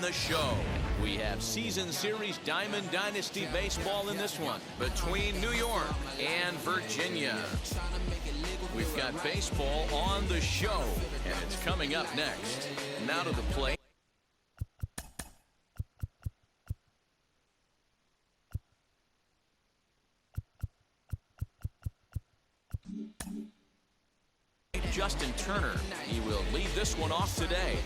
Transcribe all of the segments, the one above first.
the show. We have season series Dymond Dynasty baseball in this one between New York and Virginia. We've got baseball on the show, and it's coming up next. Now to the plate. Justin Turner. He will lead this one off today.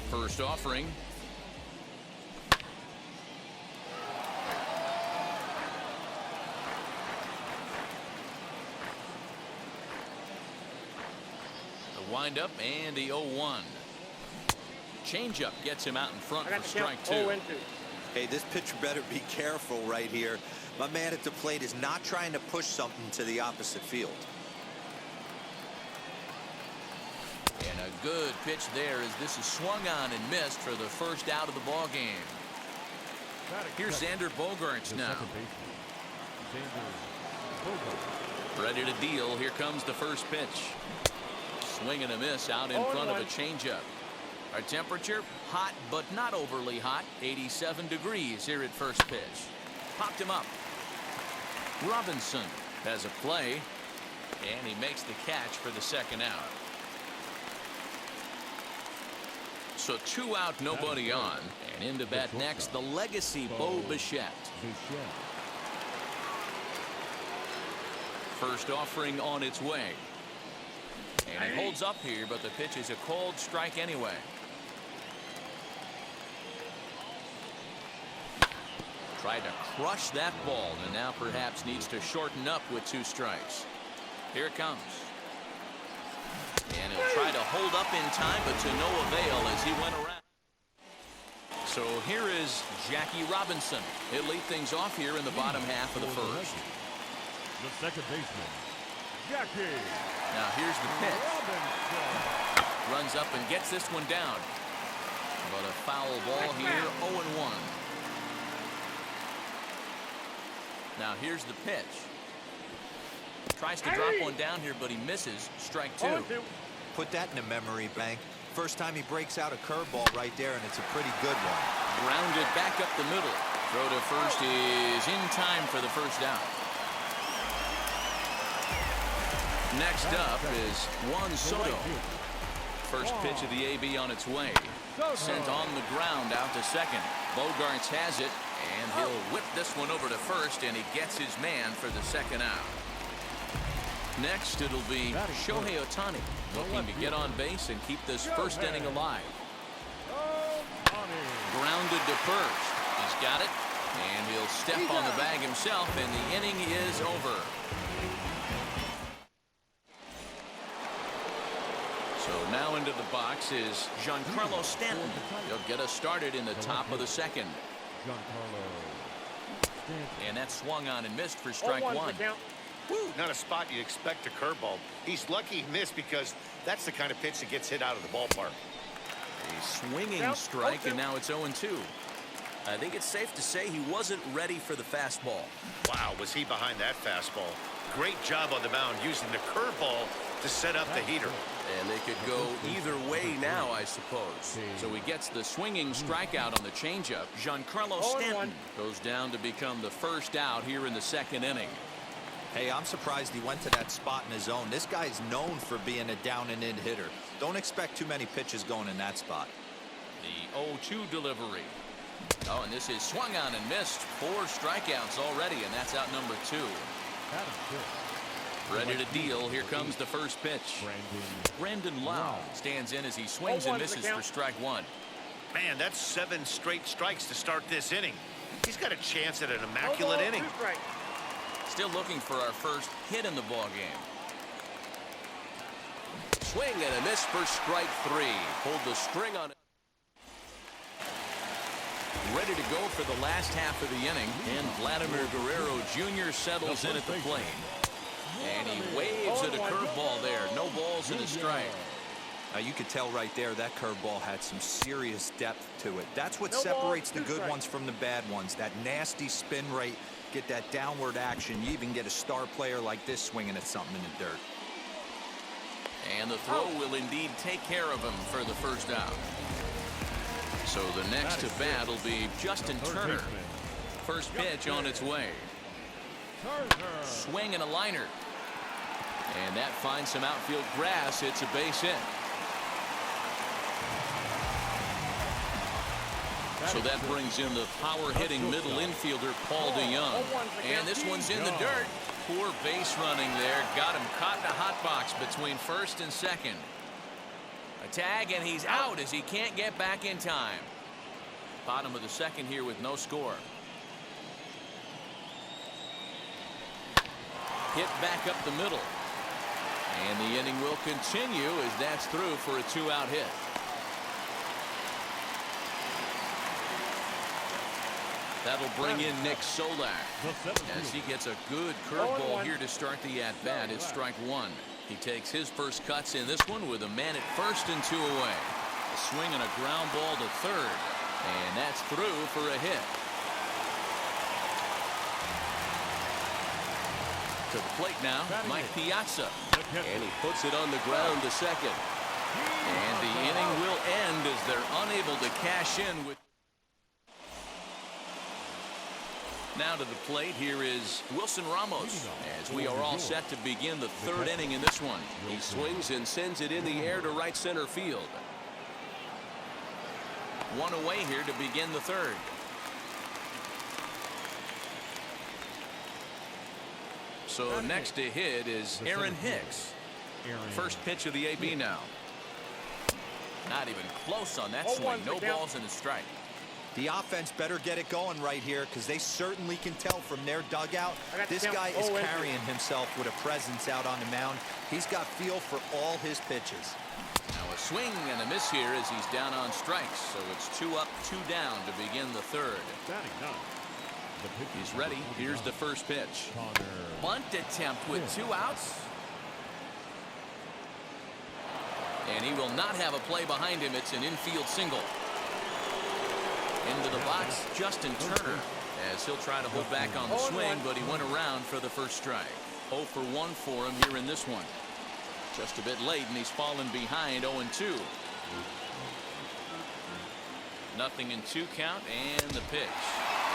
First offering. The windup and the 0-1. Changeup gets him out in front for strike two. Hey, this pitcher better be careful right here. My man at the plate is not trying to push something to the opposite field. And a good pitch there as this is swung on and missed for the first out of the ball game. Here's Xander Bogaerts now. Ready to deal. Here comes the first pitch. Swing and a miss out in front of a changeup. Our temperature, hot but not overly hot. 87 degrees here at first pitch. Popped him up. Robinson has a play, and he makes the catch for the second out. So 2 out, nobody on. And in to bat next, the legacy Bo Bichette. First offering on its way. And it holds up here, but the pitch is a cold strike anyway. Tried to crush that ball, and now perhaps needs to shorten up with 2 strikes. Here it comes. And he'll try to hold up in time, but to no avail as he went around. So here is Jackie Robinson. He'll lead things off here in the bottom half of the first. The second baseman, Jackie. Now here's the pitch. Runs up and gets this one down. But a foul ball here, 0-1. Now here's the pitch. Tries to drop one down here, but he misses. Strike 2. Put that in a memory bank. First time he breaks out a curveball right there, and it's a pretty good one. Grounded back up the middle. Throw to first is in time for the first out. Next up is Juan Soto. First pitch of the AB on its way. Sent on the ground out to second. Bogaerts has it, and he'll whip this one over to first, and he gets his man for the second out. Next, it'll be Shohei Ohtani, looking to get on base and keep this first inning alive. Grounded to first. He's got it, and he'll step on the bag himself, and the inning is over. So now into the box is Giancarlo Stanton. He'll get us started in the top of the second. And that swung on and missed for strike 1. Woo, not a spot you'd expect a curveball. He's lucky he missed because that's the kind of pitch that gets hit out of the ballpark. A swinging strike, and now it's 0-2. I think it's safe to say he wasn't ready for the fastball. Wow, was he behind that fastball. Great job on the mound using the curveball to set up the heater. And they could go either way now, I suppose. So he gets the swinging strikeout on the changeup. Giancarlo Stanton goes down to become the first out here in the second inning. Hey, I'm surprised he went to that spot in his zone. This guy's known for being a down-and-in hitter. Don't expect too many pitches going in that spot. The 0-2 delivery. Oh, and this is swung on and missed. 4 strikeouts already, and that's out number 2. Ready to deal. Here comes the first pitch. Brandon Lau stands in as he swings and misses for strike 1. Man, that's 7 straight strikes to start this inning. He's got a chance at an immaculate inning. Still looking for our first hit in the ball game. Swing and a miss for strike 3. Pulled the string on it. Ready to go for the last half of the inning, and Vladimir Guerrero Jr. settles in at the plate. And he waves at a curveball there. No balls and a strike. Now you could tell right there that curveball had some serious depth to it. That's what separates the good ones from the bad ones. That nasty spin rate, get that downward action. You even get a star player like this swinging at something in the dirt. And the throw will indeed take care of him for the first out. So the next to bat will be Justin Turner. First pitch on its way. Swing and a liner. And that finds some outfield grass. It's a base hit. So that brings in the power-hitting middle infielder, Paul Dymond. And this one's in the dirt. Poor base running there. Got him caught in a hot box between first and second. A tag, and he's out as he can't get back in time. Bottom of the second here with no score. Hit back up the middle. And the inning will continue as that's through for a two-out hit. That'll bring in Nick Solak as he gets a good curveball here to start the at-bat. It's strike one. He takes his first cuts in this one with a man at first and two away. A swing and a ground ball to third. And that's through for a hit. To the plate now, Mike Piazza. And he puts it on the ground to second. And the inning will end as they're unable to cash in with. Now to the plate, here is Wilson Ramos, as we are all set to begin the third inning in this one. He swings and sends it in the air to right center field. One away here to begin the third. So next to hit is Aaron Hicks. First pitch of the AB now. Not even close on that swing. No balls and a strike. The offense better get it going right here because they certainly can tell from their dugout. This guy is carrying himself with a presence out on the mound. He's got feel for all his pitches. Now a swing and a miss here as he's down on strikes. So it's 2 up, 2 down to begin the third. He's ready. Here's the first pitch. Bunt attempt with 2 outs. And he will not have a play behind him. It's an infield single. Into the box, Justin Turner, as he'll try to hold back on the swing, but he went around for the first strike. 0 for 1 for him here in this one. Just a bit late, and he's fallen behind 0-2. Nothing in 2 count, and the pitch.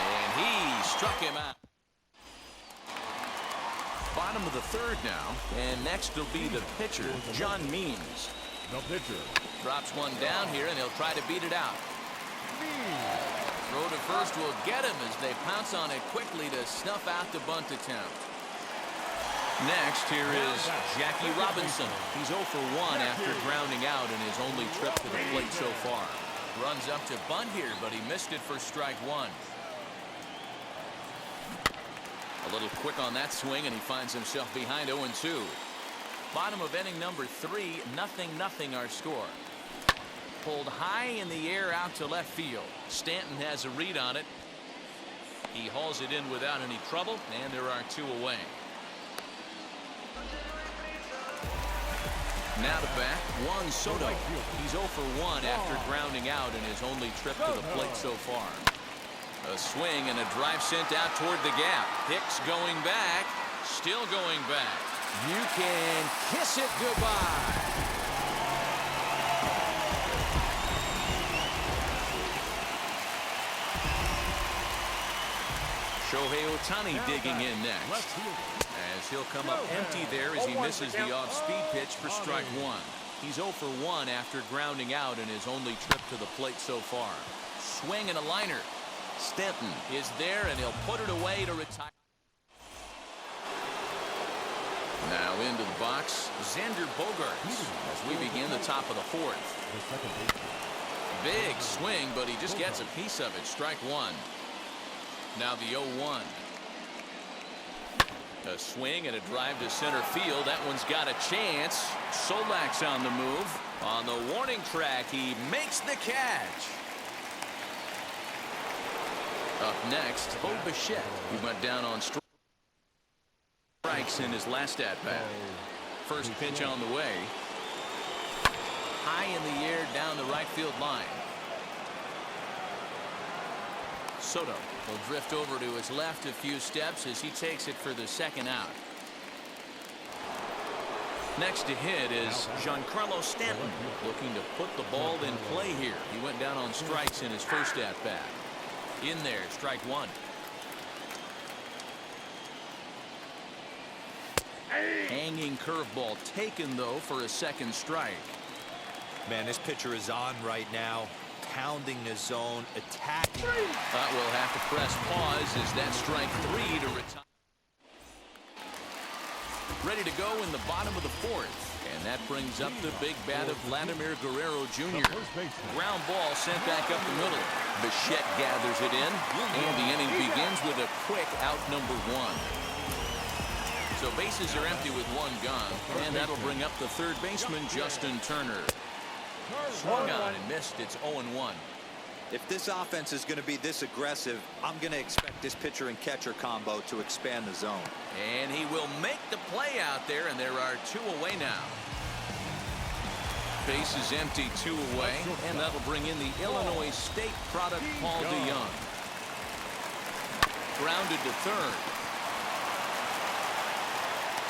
And he struck him out. Bottom of the third now, and next will be the pitcher, John Means. The pitcher drops one down here, and he'll try to beat it out. Throw to first will get him as they pounce on it quickly to snuff out the bunt attempt. Next, here is Jackie Robinson. He's 0 for 1 after grounding out in his only trip to the plate so far. Runs up to bunt here, but he missed it for strike one. A little quick on that swing, and he finds himself behind 0-2. Bottom of inning number 3, 0-0 our score. Pulled high in the air out to left field. Stanton has a read on it. He hauls it in without any trouble, and there are 2 away. Now to bat, Juan Soto. He's 0 for 1 after grounding out in his only trip to the plate so far. A swing and a drive sent out toward the gap. Hicks going back, still going back. You can kiss it goodbye. Shohei Ohtani digging in next, as he'll come up empty there as he misses the off-speed pitch for strike one. He's 0 for 1 after grounding out in his only trip to the plate so far. Swing and a liner. Stanton is there, and he'll put it away to retire. Now into the box, Xander Bogaerts as we begin the top of the 4th. Big swing, but he just gets a piece of it. Strike one. Now the 0-1. A swing and a drive to center field. That one's got a chance. Solak's on the move. On the warning track, he makes the catch. Up next, Bo Bichette. He went down on strikes in his last at-bat. First pitch on the way. High in the air down the right field line. Soto will drift over to his left a few steps as he takes it for the second out. Next to hit is Giancarlo Stanton, looking to put the ball in play here. He went down on strikes in his first at-bat. In there, strike one. Hanging curveball taken, though, for a second strike. Man, this pitcher is on right now, pounding the zone, attacking. But we'll have to press pause as that strike three to retire. Ready to go in the bottom of the fourth. And that brings up the big bat of Vladimir Guerrero Jr. Ground ball sent back up the middle. Bichette gathers it in, and the inning begins with a quick out number one. So bases are empty with one gone, and that'll bring up the third baseman, Justin Turner. Swung on and missed. It's 0-1. If this offense is going to be this aggressive, I'm going to expect this pitcher and catcher combo to expand the zone. And he will make the play out there, and there are two away now. Base is empty, two away, and that'll bring in the Illinois State product, Paul Dymond. Grounded to third.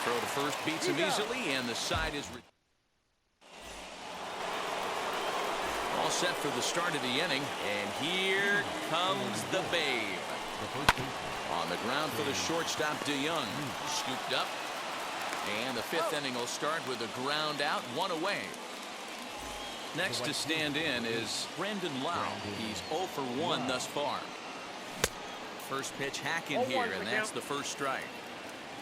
Throw to first beats him easily, and the side is all set for the start of the inning, and here comes the babe. On the ground for the shortstop, DeYoung. Scooped up, and the fifth inning will start with a ground out, one away. Next to stand in is Brendan Lau. He's 0 for 1 thus far. First pitch hacking here, and that's the first strike.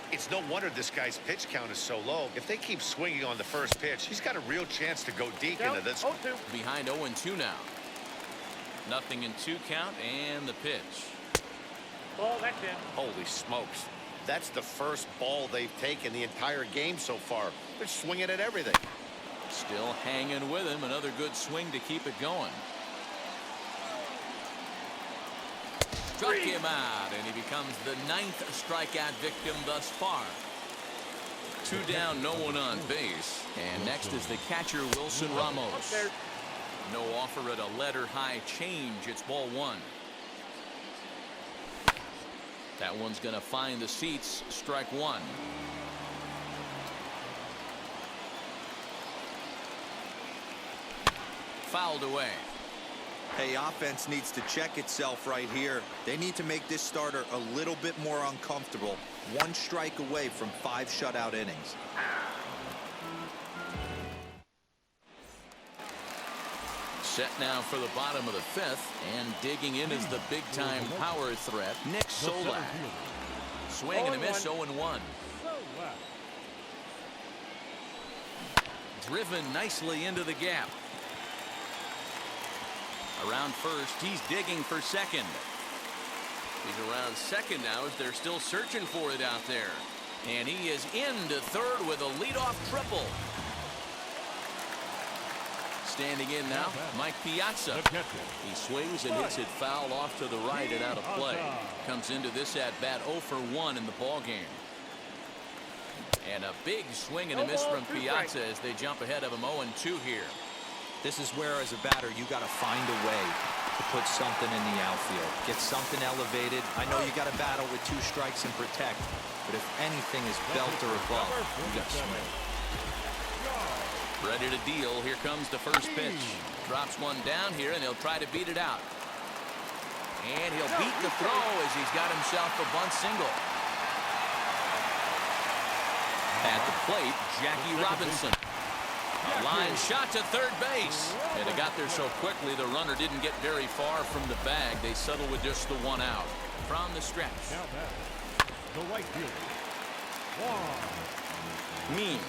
It's no wonder this guy's pitch count is so low. If they keep swinging on the first pitch, he's got a real chance to go deep into this. Behind 0-2 now. Nothing in 2 count, and the pitch. Ball, that's in. Holy smokes. That's the first ball they've taken the entire game so far. They're swinging at everything. Still hanging with him. Another good swing to keep it going. Struck him out, and he becomes the 9th strikeout victim thus far. 2 down, no one on base. And next is the catcher, Wilson Ramos. No offer at a letter-high change. It's ball 1. That one's going to find the seats. Strike 1. Fouled away. Hey, offense needs to check itself right here. They need to make this starter a little bit more uncomfortable. 1 strike away from 5 shutout innings. Set now for the bottom of the 5th, and digging in is the big-time power threat, Nick Solak. Swing and a miss, 0-1. Driven nicely into the gap. Around first, he's digging for second. He's around second now as they're still searching for it out there. And he is into third with a leadoff triple. Standing in now, Mike Piazza. He swings and hits it foul off to the right and out of play. Comes into this at-bat 0 for 1 in the ballgame. And a big swing and a miss from Piazza as they jump ahead of him 0-2 here. This is where, as a batter, you got to find a way to put something in the outfield. Get something elevated. I know you got to battle with 2 strikes and protect, but if anything is belt or above, you got to swing. Ready to deal. Here comes the first pitch. Drops one down here, and he'll try to beat it out. And he'll beat the throw as he's got himself a bunt single. At the plate, Jackie Robinson. A line shot to third base. And it got there so quickly the runner didn't get very far from the bag. They settle with just the 1 out. From the stretch. The right fielder, Juan Means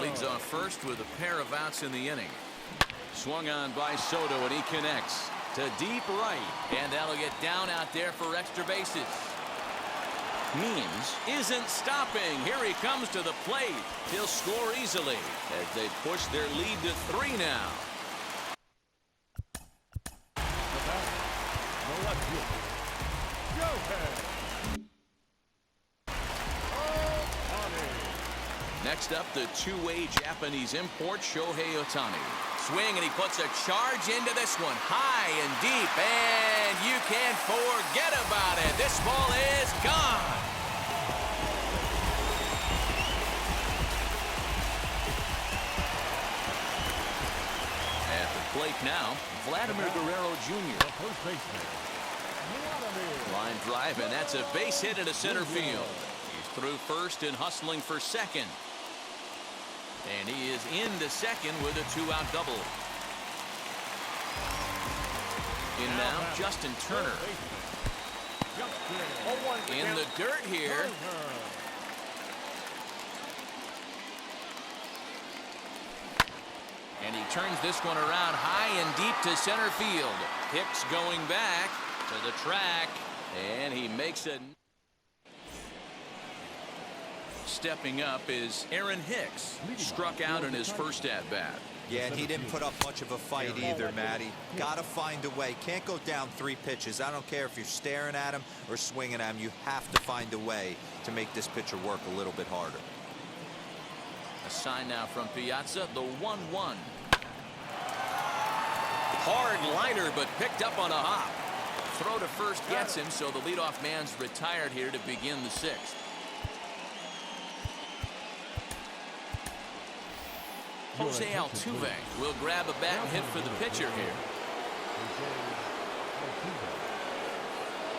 leads off first with a pair of outs in the inning. Swung on by Soto, and he connects to deep right. And that'll get down out there for extra bases. Means isn't stopping. Here he comes to the plate. He'll score easily as they push their lead to 3 now. Next up, the 2-way Japanese import, Shohei Ohtani. Swing, and he puts a charge into this one. High and deep, and you can't forget about it. This ball is gone. plate now, Vladimir Guerrero Jr. The first baseman. Line drive, and that's a base hit into center field. He's through first and hustling for second. And he is into second with a 2-out double. In now, Justin Turner. In the dirt here. And he turns this one around high and deep to center field. Hicks going back to the track, and he makes it. Stepping up is Aaron Hicks. Struck out in his first at-bat. Yeah, and he didn't put up much of a fight either, Matty. Gotta find a way. Can't go down 3 pitches. I don't care if you're staring at him or swinging at him. You have to find a way to make this pitcher work a little bit harder. A sign now from Piazza, the 1-1. Hard liner, but picked up on a hop. Throw to first gets him, so the leadoff man's retired here to begin the 6th. Jose Altuve will grab a bat and hit for the pitcher here.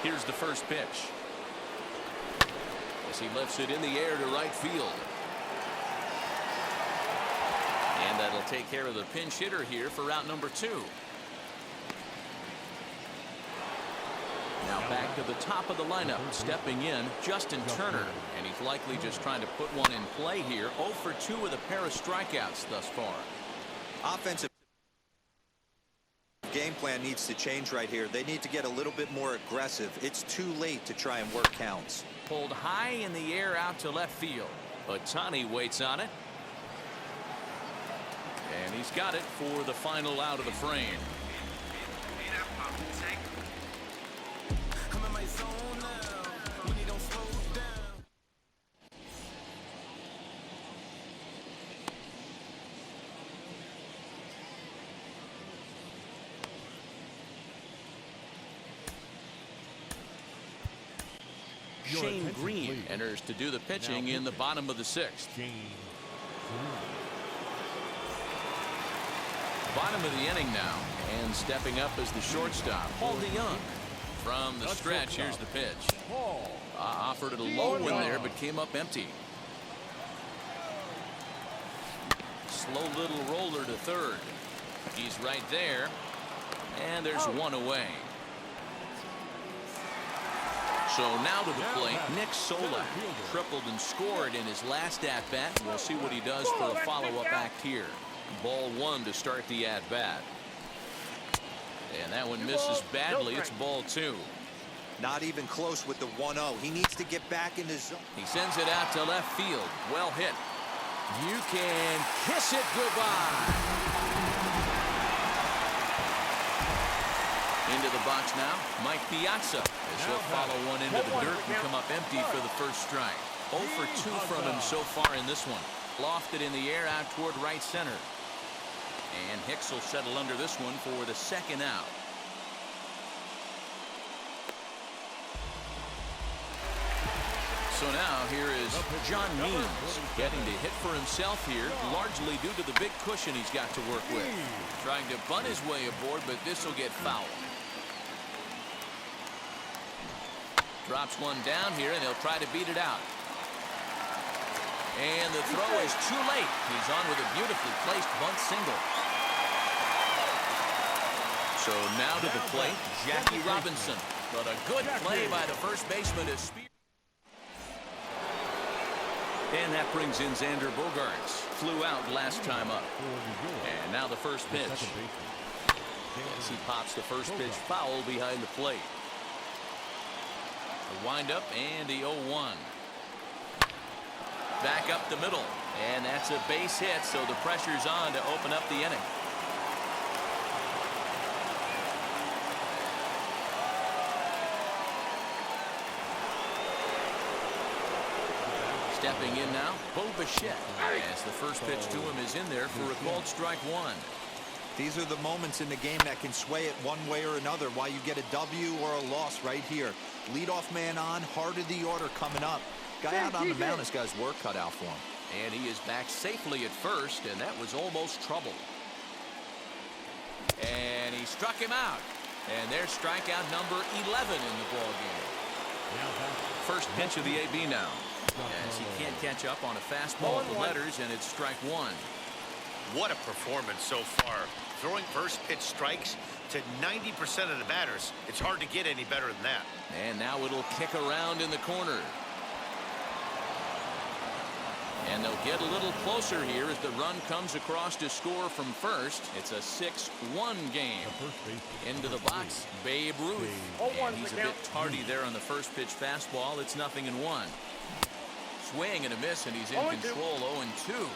Here's the first pitch. As he lifts it in the air to right field. And that'll take care of the pinch hitter here for route number 2. Now back to the top of the lineup. Stepping in, Justin Turner. And he's likely just trying to put one in play here. 0 for 2 with a pair of strikeouts thus far. Offensive game plan needs to change right here. They need to get a little bit more aggressive. It's too late to try and work counts. Pulled high in the air out to left field. Ohtani waits on it. And he's got it for the final out of the frame. Shane Green enters to do the pitching in the bottom of the 6th. Bottom of the inning now, and stepping up as the shortstop, Paul DeYoung. From the stretch, here's the pitch. Offered it a low one there, but came up empty. Slow little roller to third. He's right there, and there's one away. So now to the plate, Nick Sola tripled and scored in his last at-bat. We'll see what he does for a follow-up act here. Ball 1 to start the at-bat. And that one misses badly. It's ball 2. Not even close with the 1-0. He needs to get back in the zone. He sends it out to left field. Well hit. You can kiss it goodbye. Into the box now, Mike Piazza. As he'll follow one into the dirt and come up empty for the first strike. 0 for 2 from him so far in this one. Lofted in the air out toward right center. And Hicks will settle under this one for the 2nd out. So now here is John Means getting to hit for himself here, largely due to the big cushion he's got to work with. Trying to bunt his way aboard, but this will get fouled. Drops one down here, and he'll try to beat it out. And the throw is too late. He's on with a beautifully placed bunt single. So now to the plate, Jackie Robinson. But a good play by the first baseman to spear. And that brings in Xander Bogaerts. Flew out last time up. And now the first pitch. As he pops the first pitch foul behind the plate. The windup and the 0-1. Back up the middle. And that's a base hit, so the pressure's on to open up the inning. Stepping in now, Bo Bichette. As the first pitch to him is in there for a called strike 1. These are the moments in the game that can sway it one way or another. Why you get a W or a loss right here. Leadoff man on, heart of the order coming up. Guy out on the mound has got his work cut out for him. And he is back safely at first, and that was almost trouble. struck him out. And there's strikeout number 11 in the ball game. First pitch of the AB now. As he can't catch up on a fastball with the letters, and it's strike one. What a performance so far. Throwing first pitch strikes to 90% of the batters. It's hard to get any better than that. And now it'll kick around in the corner. And they'll get a little closer here as the run comes across to score from first. It's a 6-1 game. Into the box, Babe Ruth. And he's a bit tardy there on the first pitch fastball. It's 0-1. Swing and a miss, and he's in control. 0-2.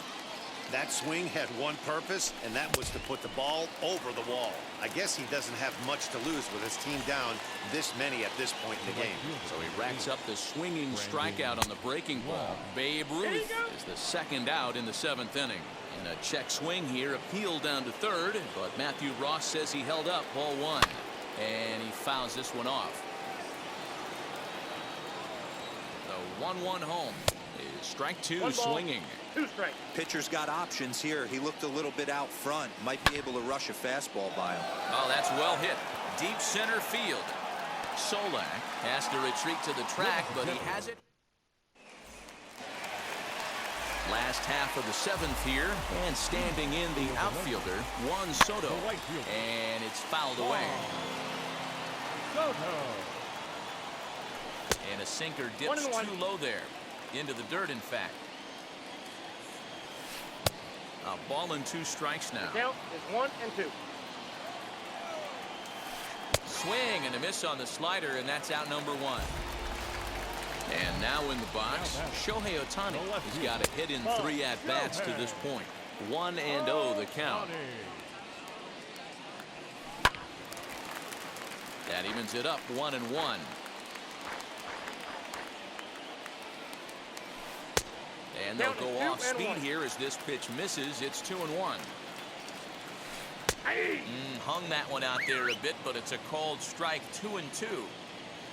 That swing had one purpose, and that was to put the ball over the wall. I guess he doesn't have much to lose with his team down this many at this point in the game. So he racks up the swinging strikeout on the breaking ball. Babe Ruth is the second out in the 7th inning. And a check swing here, appealed down to third, but Matthew Ross says he held up. Ball one, and he fouls this one off. The 1-1 home is strike two, swinging. 2 strikes. Pitcher's got options here. He looked a little bit out front. Might be able to rush a fastball by him. Oh, that's well hit. Deep center field. Solak has to retreat to the track, but he has it. Last half of the 7th here, and standing in the outfielder, Juan Soto. And it's fouled away. And a sinker dips too low there. Into the dirt, in fact. A ball and 2 strikes now. Count is 1-2. Swing and a miss on the slider, and that's out number 1. And now in the box, Shohei Ohtani has got a hit in 3 at-bats to this point. 1-0 the count. That evens it up 1-1. And they'll go off speed here as this pitch misses. It's 2-1. Hung that one out there a bit, but it's a called strike. 2-2.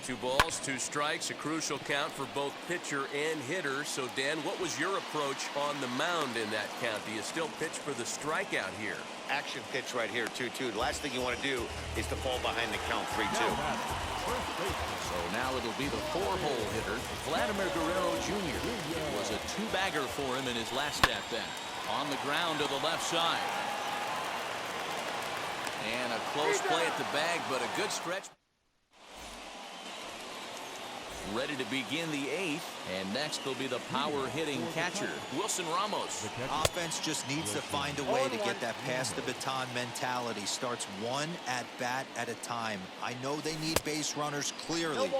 2 balls, 2 strikes, a crucial count for both pitcher and hitter. So, Dan, what was your approach on the mound in that count? Do you still pitch for the strikeout here? Action pitch right here, 2-2. The last thing you want to do is to fall behind the count 3-2. So now it'll be the 4-hole hitter, Vladimir Guerrero Jr. It was a 2-bagger for him in his last at-bat. On the ground to the left side. And a close play at the bag, but a good stretch. Ready to begin the 8th, and next will be the power-hitting catcher, Wilson Ramos. Offense just needs to find a way to get that pass-the-baton mentality. Starts 1 at-bat at a time. I know they need base runners clearly.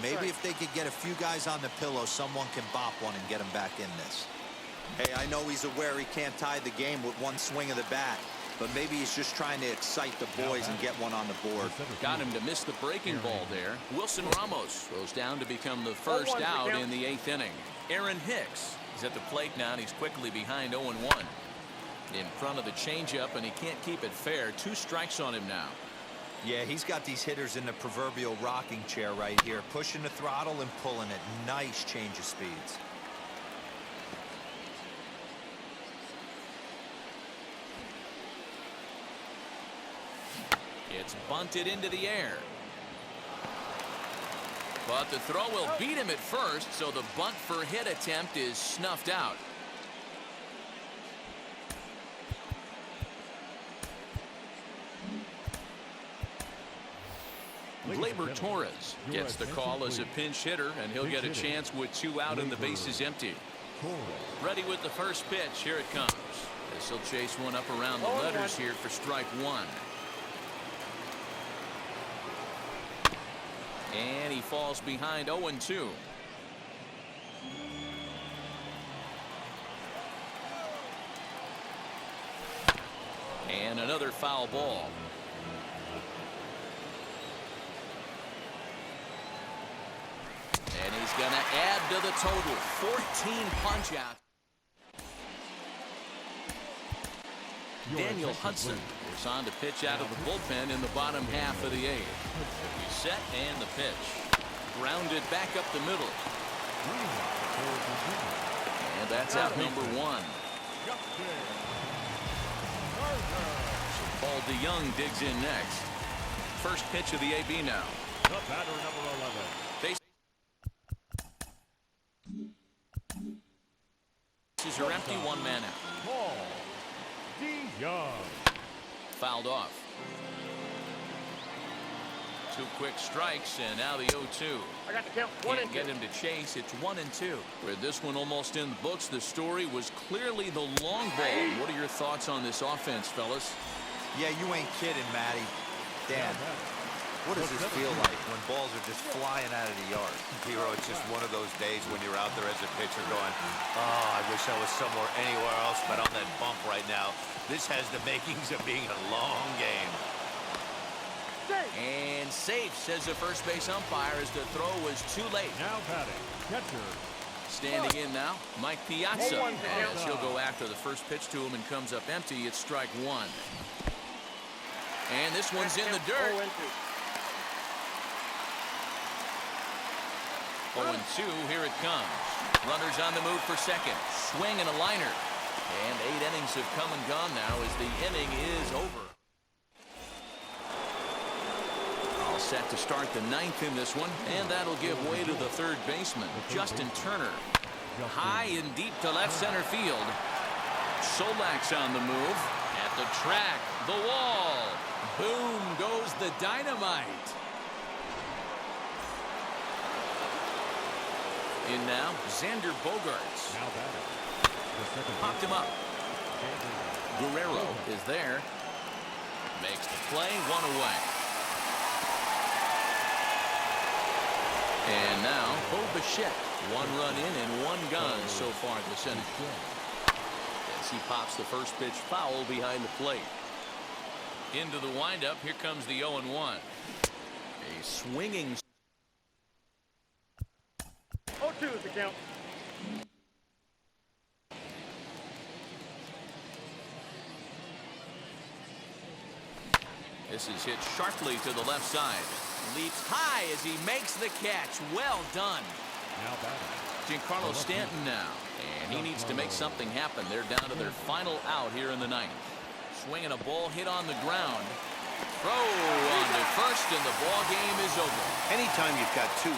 Maybe if they could get a few guys on the pillow, someone can bop one and get them back in this. Hey, I know he's aware he can't tie the game with 1 swing of the bat. But maybe he's just trying to excite the boys and get one on the board. Got him to miss the breaking ball there. Wilson Ramos goes down to become the first out in the 8th inning. Aaron Hicks is at the plate now, and he's quickly behind 0-1. In front of the changeup, and he can't keep it fair. 2 strikes on him now. Yeah, he's got these hitters in the proverbial rocking chair right here. Pushing the throttle and pulling it. Nice change of speeds. It's bunted into the air. But the throw will beat him at first, so the bunt for hit attempt is snuffed out. Gleyber Torres gets the call as a pinch hitter, and he'll get a chance with 2 out and the bases empty. Ready with the first pitch. Here it comes. This will chase one up around the letters here for strike 1. And he falls behind 0-2. And another foul ball. And he's going to add to the total. 14 punch-out. Daniel Hudson is on to pitch out of the bullpen in the bottom half of the 8th. He's set, and the pitch. Grounded back up the middle. And that's out number 1. So ball DeYoung digs in next. First pitch of the AB now. The batter, number 11. Bases are empty, one man out. Paul DeYoung. Fouled off. 2 quick strikes, and now the 0-2. I got the count. 1 Can't and 2. get him to chase. It's 1-2. With this one almost in the books, the story was clearly the long ball. What are your thoughts on this offense, fellas? Yeah, you ain't kidding, Matty. Dan, what does this feel like when balls are just flying out of the yard? Hero, it's just one of those days when you're out there as a pitcher going, oh, I wish I was somewhere anywhere else but on that bump right now. This has the makings of being a long game. And safe, says the first base umpire, as the throw was too late. Now batting, catcher. Standing in now, Mike Piazza. 0-1. As he'll go after the first pitch to him and comes up empty. It's strike 1. And this one's in the dirt. 0 and 2. 0-2, here it comes. Runners on the move for second. Swing and a liner. And 8 innings have come and gone now as the inning is over. All set to start the 9th in this one, and that'll give way to the third baseman, Justin Turner. High and deep to left center field. Solak's on the move. At the track, the wall. Boom goes the dynamite. In now, Xander Bogaerts. Now batting. The second Popped him up. Guerrero is there. Makes the play, 1 away. And now, Bo Bichette. 1 run in and 1 gone so far this inning. As he pops the first pitch foul behind the plate. Into the windup, here comes the 0-1. A swinging. 0-2 is the count. This is hit sharply to the left side. Leaps high as he makes the catch. Well done. Now batting. Giancarlo Stanton now. And he needs to make something happen. They're down to their final out here in the 9th. Swinging a ball hit on the ground. Throw on to first, and the ball game is over. Anytime you've got 2